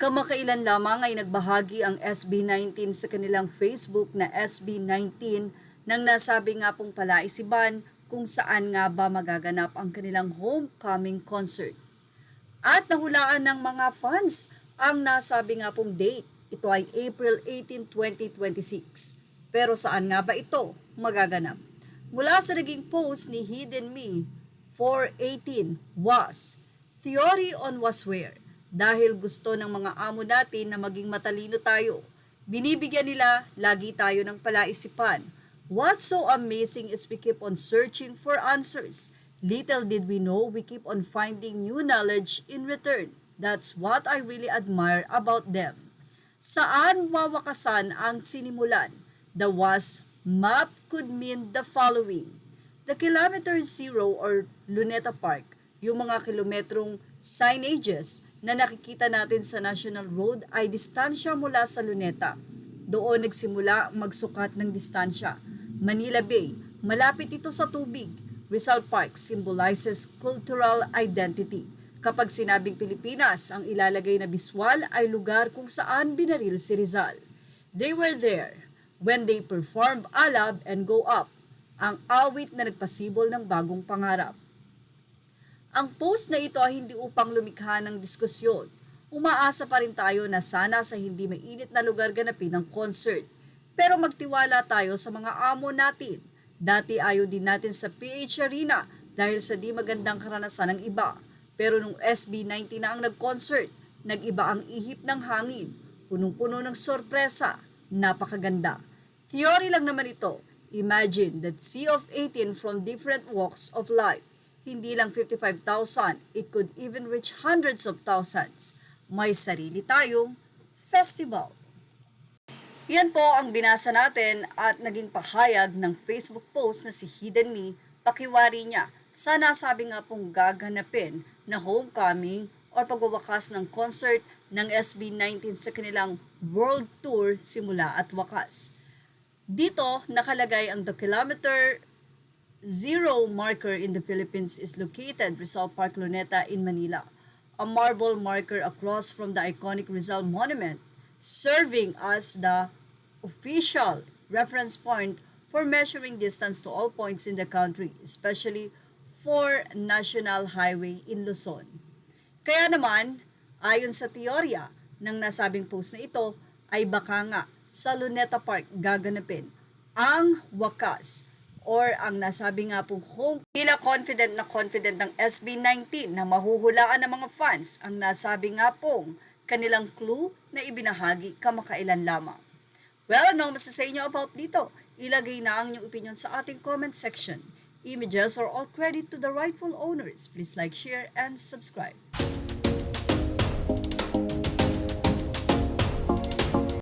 Kamakailan lamang ay nagbahagi ang SB19 sa kanilang Facebook na SB19 nang nasabi nga pong palaisiban kung saan nga ba magaganap ang kanilang homecoming concert. At nahulaan ng mga fans ang nasabi nga pong date. Ito ay April 18, 2026. Pero saan nga ba ito magaganap? Mula sa naging post ni Hidden Me 418 was Theory on was where. Dahil gusto ng mga amo natin na maging matalino tayo, binibigyan nila lagi tayo ng palaisipan. What's so amazing is we keep on searching for answers. Little did we know we keep on finding new knowledge in return. That's what I really admire about them. Saan wawakasan ang sinimulan? The was map could mean the following. The kilometer zero or Luneta Park, yung mga kilometrong signages na nakikita natin sa National Road ay distansya mula sa Luneta. Doon nagsimula magsukat ng distansya. Manila Bay, malapit ito sa tubig. Rizal Park symbolizes cultural identity. Kapag sinabing Pilipinas, ang ilalagay na biswal ay lugar kung saan binaril si Rizal. They were there when they performed Alab and Go Up, ang awit na nagpasibol ng bagong pangarap. Ang post na ito ay hindi upang lumikha ng diskusyon. Umaasa pa rin tayo na sana sa hindi mainit na lugar ganapin ang concert. Pero magtiwala tayo sa mga amo natin. Dati ayaw din natin sa PH Arena dahil sa di magandang karanasan ng iba. Pero nung SB19 na ang nag-concert, nag-iba ang ihip ng hangin. Punong-puno ng sorpresa. Napakaganda. Theory lang naman ito. Imagine that sea of 18 from different walks of life. Hindi lang 55,000, it could even reach hundreds of thousands. May sarili tayong festival. Yan po ang binasa natin at naging pahayag ng Facebook post na si Hidden Me, pakiwari niya sa nasabi nga pong gaganapin na homecoming o pagwawakas ng concert ng SB19 sa kanilang world tour simula at wakas. Dito nakalagay ang the kilometer zero marker in the Philippines is located Rizal Park, Luneta in Manila, a marble marker across from the iconic Rizal Monument, serving as the official reference point for measuring distance to all points in the country, especially for National Highway in Luzon. Kaya naman, ayon sa teorya ng nasabing post na ito, ay baka nga sa Luneta Park gaganapin ang wakas or ang nasabi nga pong home. Tila confident ng SB19 na mahuhulaan ng mga fans ang nasabi nga pong kanilang clue na ibinahagi kamakailan lamang. Well, ano masasa inyo about dito? Ilagay na ang inyong opinion sa ating comment section. Images are all credit to the rightful owners. Please like, share, and subscribe.